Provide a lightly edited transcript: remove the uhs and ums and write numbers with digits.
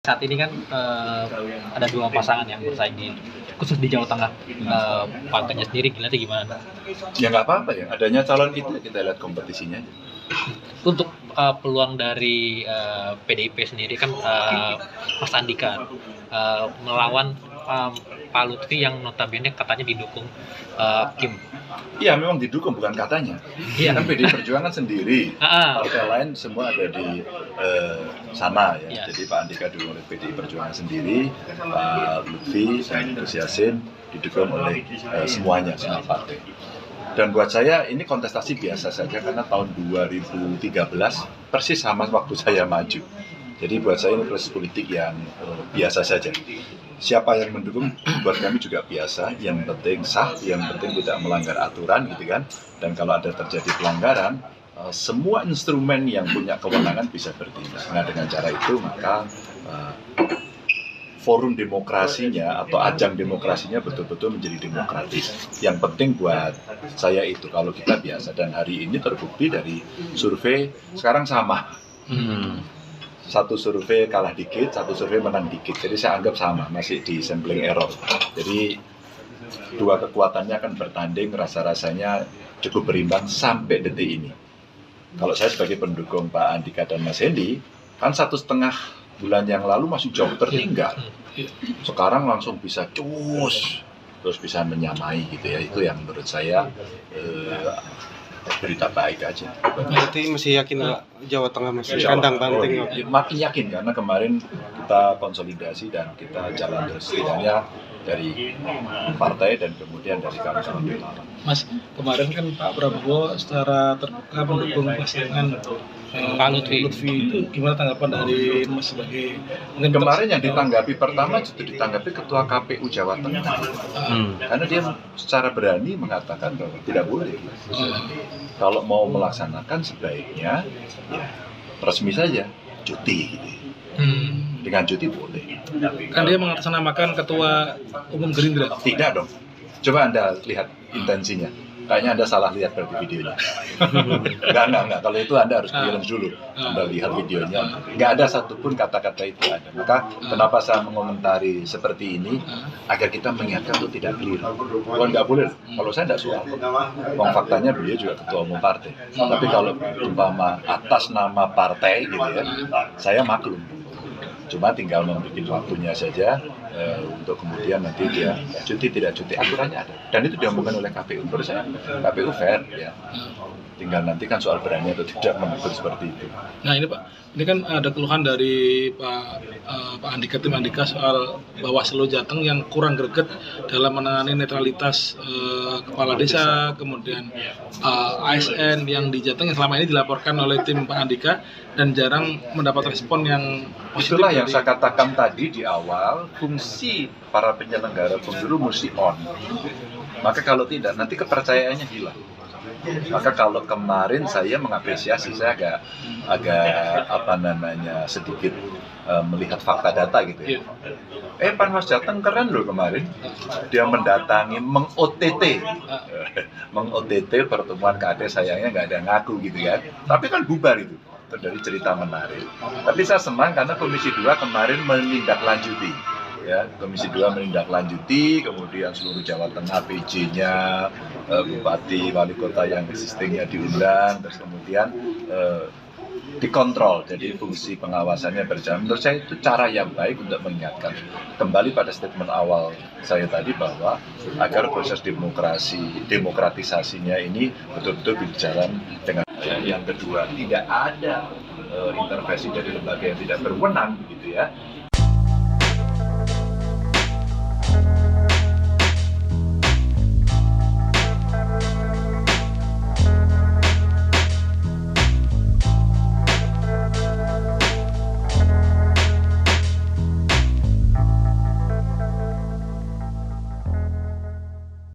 Saat ini kan ada dua pasangan yang bersaing khusus di Jawa Tengah. Partainya sendiri nanti gimana? Ya nggak apa-apa ya, adanya calon itu kita lihat kompetisinya. Untuk peluang dari PDIP sendiri kan Mas Andika melawan Pak Lutfi yang notabene katanya didukung Kim. Iya memang didukung, bukan katanya. Iya. Kan PDI Perjuangan sendiri, partai lain semua ada di sana ya. Yes. Jadi Pak Andika didukung oleh PDI Perjuangan sendiri, Pak Lutfi dan Gus Yassin didukung oleh semuanya, semua partai. Dan buat saya ini kontestasi biasa saja karena tahun 2013 persis sama waktu saya maju. Jadi buat saya ini proses politik yang biasa saja. Siapa yang mendukung buat kami juga biasa, yang penting sah, yang penting tidak melanggar aturan gitu kan. Dan kalau ada terjadi pelanggaran, semua instrumen yang punya kewenangan bisa bertindak. Nah dengan cara itu maka forum demokrasinya atau ajang demokrasinya betul-betul menjadi demokratis. Yang penting buat saya itu kalau kita biasa, dan hari ini terbukti dari survei sekarang sama. Satu survei kalah dikit, satu survei menang dikit. Jadi saya anggap sama, masih di sampling error. Jadi dua kekuatannya akan bertanding, rasa-rasanya cukup berimbang sampai detik ini. Kalau saya sebagai pendukung Pak Andika dan Mas Hendy, kan 1,5 bulan yang lalu masih jauh tertinggal. Sekarang langsung bisa cus, terus bisa menyamai gitu ya. Itu yang menurut saya berita baik aja. Berarti masih yakin Jawa Tengah masih kandang banteng? Makin yakin karena kemarin kita konsolidasi dan kita jalan terus, setidaknya dari partai dan kemudian dari kawan-kawan PDI. Mas, kemarin kan Pak Prabowo secara terbuka mendukung pasangan Pak Lutfi. Itu gimana tanggapan dari Mas sebagai Kemarin yang ditanggapi pertama justru ditanggapi Ketua KPU Jawa Tengah, karena dia secara berani mengatakan bahwa tidak boleh. Kalau mau melaksanakan sebaiknya ya resmi saja, cuti gitu. Dengan cuti boleh. Kan dia mengatasnamakan Ketua Umum Gerindra. Tidak dong. Coba Anda lihat intensinya. Kayaknya Anda salah lihat berarti videonya. Enggak. Kalau itu Anda harus clearance dulu. Anda lihat videonya. Enggak ada satupun kata-kata itu ada. Maka kenapa saya mengomentari seperti ini? Agar kita mengingatkan itu tidak keliru. Kalau enggak boleh. Kalau saya enggak suka. Faktanya beliau juga ketua umum partai. Tapi kalau umpama atas nama partai gitu ya, saya maklum. Cuma tinggal membuat waktunya saja untuk kemudian nanti dia cuti tidak cuti, aturannya ada, dan itu diomongkan oleh KPU. Menurut saya KPU fair ya, tinggal nanti kan soal berani atau tidak mengatur seperti itu. Nah ini Pak, ini kan ada keluhan dari Pak Andika, tim Andika soal Bawaslu Jateng yang kurang greget dalam menangani netralitas kepala desa, kemudian ASN yang di Jateng yang selama ini dilaporkan oleh tim Pak Andika dan jarang mendapat respon yang positif. Itulah yang saya katakan tadi di awal, fungsi para penyelenggara pemilu mesti on. Maka kalau tidak, nanti kepercayaannya hilang. Maka kalau kemarin saya mengapresiasi, saya agak sedikit melihat fakta data gitu ya. Panwas Jateng keren loh kemarin, dia mendatangi meng-OTT pertemuan KD, sayangnya nggak ada ngaku gitu kan, tapi kan bubar itu dari cerita menarik. Tapi saya senang karena Komisi 2 kemarin menindaklanjuti. Ya, Komisi 2 menindaklanjuti, kemudian seluruh Jawa Tengah PJ-nya, bupati, wali kota yang existingnya diundang, terus kemudian dikontrol, jadi fungsi pengawasannya berjalan. Menurut saya itu cara yang baik untuk mengingatkan. Kembali pada statement awal saya tadi bahwa agar proses demokratisasinya ini betul-betul berjalan dengan. Yang kedua, tidak ada intervensi dari lembaga yang tidak berwenang begitu ya.